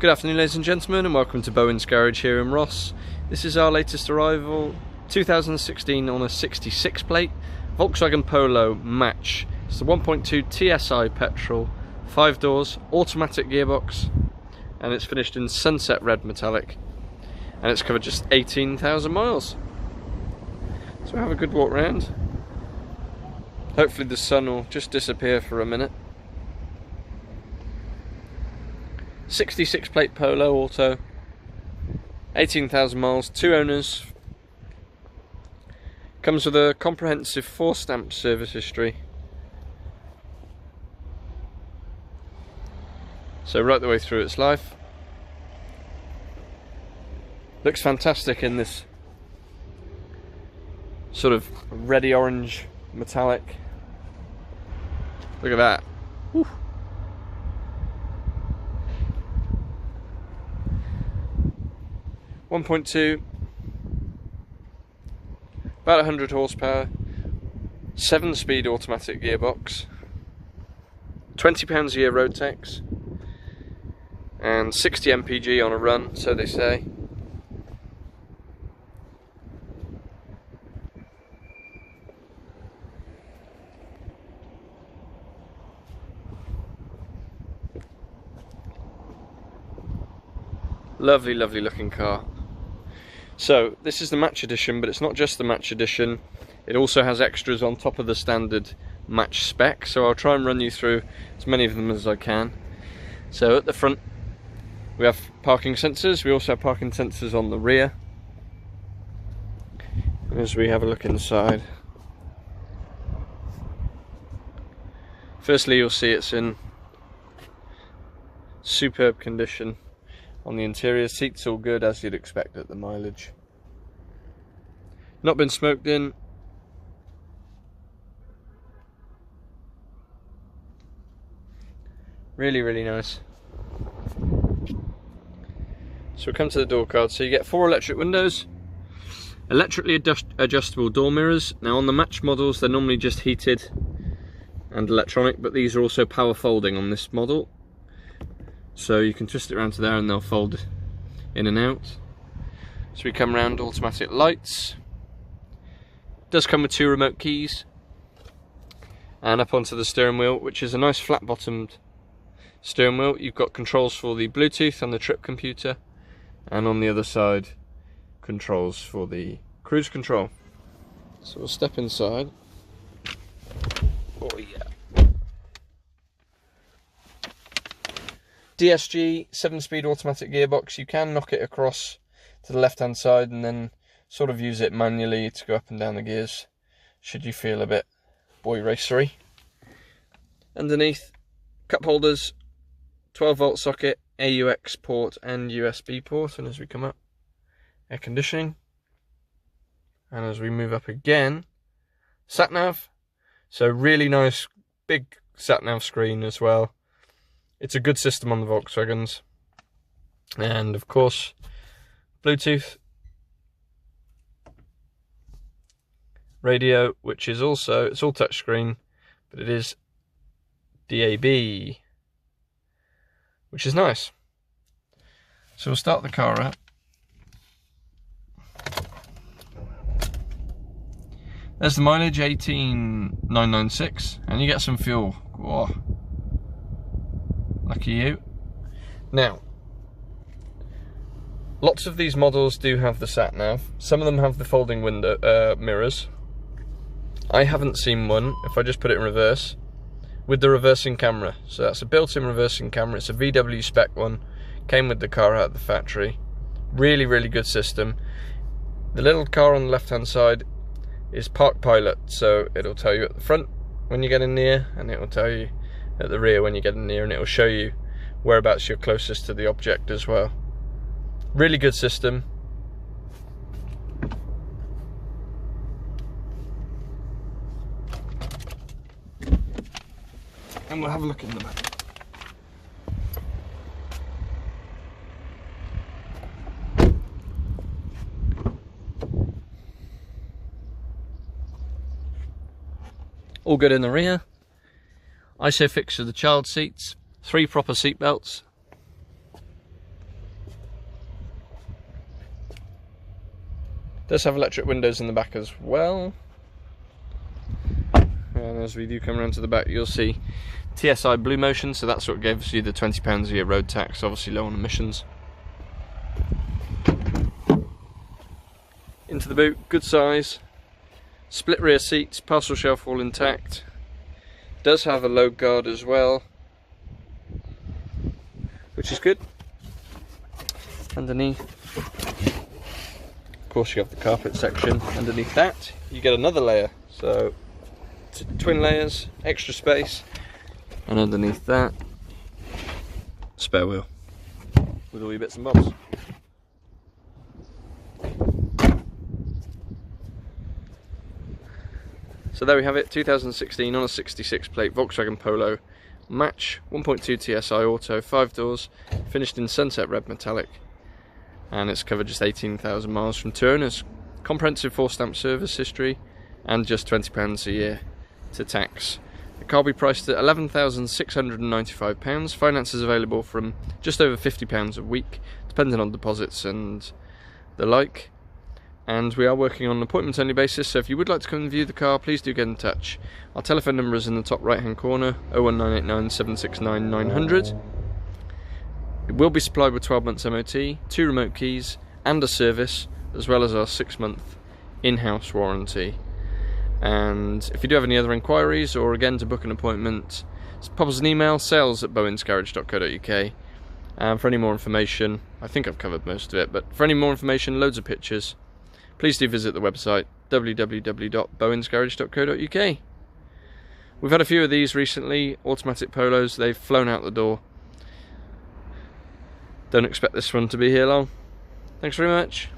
Good afternoon, ladies and gentlemen, and welcome to Bowen's Garage here in Ross. This is our latest arrival, 2016 on a 66 plate Volkswagen Polo Match. It's the 1.2 TSI petrol, 5 doors, automatic gearbox, and it's finished in sunset red metallic, and it's covered just 18,000 miles. So have a good walk round. Hopefully the sun will just disappear for a minute. 66 plate Polo auto, 18,000 miles, 2 owners, comes with a comprehensive 4 stamp service history, so right the way through its life. Looks fantastic in this sort of reddy orange metallic. Look at that. Whew. .2, about 100 horsepower, 7-speed automatic gearbox, £20 a year road tax, and 60 mpg on a run, so they say. Lovely, lovely looking car. So this is the Match Edition, but it's not just the Match Edition, it also has extras on top of the standard Match spec, so I'll try and run you through as many of them as I can. So at the front we have parking sensors, we also have parking sensors on the rear. As we have a look inside, firstly you'll see it's in superb condition. On the interior, seats all good as you'd expect at the mileage. Not been smoked in. Really, really nice. So we come to the door card. So you get 4 electric windows, electrically adjustable door mirrors. Now on the Match models they're normally just heated and electronic, but these are also power folding on this model. So you can twist it around to there and they'll fold in and out. So we come round, automatic lights. Does come with 2 remote keys. And up onto the steering wheel, which is a nice flat bottomed steering wheel. You've got controls for the Bluetooth and the trip computer. And on the other side, controls for the cruise control. So we'll step inside. Oh yeah. DSG 7-speed automatic gearbox. You can knock it across to the left hand side and then sort of use it manually to go up and down the gears should you feel a bit boy racery. Underneath, cup holders, 12-volt socket, AUX port and USB port, and as we come up, air conditioning, and as we move up again, sat nav. So really nice big sat nav screen as well. It's a good system on the Volkswagens. And of course, Bluetooth, radio, which is also, it's all touchscreen, but it is DAB, which is nice. So we'll start the car up. There's the mileage, 18,996, and you get some fuel. Whoa. Lucky you. Now, lots of these models do have the sat nav. Some of them have the folding window mirrors. I haven't seen one, if I just put it in reverse, with the reversing camera. So that's a built-in reversing camera. It's a VW spec one. Came with the car out of the factory. Really, really good system. The little car on the left-hand side is Park Pilot, so it'll tell you at the front when you get in near, and it will tell you at the rear when you get in near, and it will show you whereabouts you're closest to the object as well. Really good system. And we'll have a look in the back. All good in the rear. ISOFIX for the child seats, 3 proper seat belts, Does have electric windows in the back as well. And as we do come around to the back, you'll see TSI Blue Motion, so that's what gives you the £20 a year road tax, obviously low on emissions. Into the boot, good size, split rear seats, parcel shelf all intact. Does have a load guard as well, which is good. Underneath, of course, you have the carpet section. Underneath that, you get another layer, so twin layers, extra space, and underneath that, spare wheel with all your bits and bobs. So there we have it, 2016 on a 66 plate Volkswagen Polo, match 1.2 TSI Auto, 5 doors, finished in sunset red metallic, and it's covered just 18,000 miles from two owners, comprehensive 4-stamp service history, and just £20 a year to tax. The car will be priced at £11,695, finance is available from just over £50 a week, depending on deposits and the like. And we are working on an appointment only basis, so if you would like to come and view the car, please do get in touch. Our telephone number is in the top right hand corner, 01989 769 900. It will be supplied with 12 months MOT, 2 remote keys and a service, as well as our 6-month in-house warranty. And if you do have any other inquiries, or again to book an appointment, pop us an email, sales@bowensgarage.co.uk. And for any more information, I think I've covered most of it, but for any more information, loads of pictures, please do visit the website www.bowensgarage.co.uk. We've had a few of these recently, automatic Polos, they've flown out the door. Don't expect this one to be here long. Thanks very much.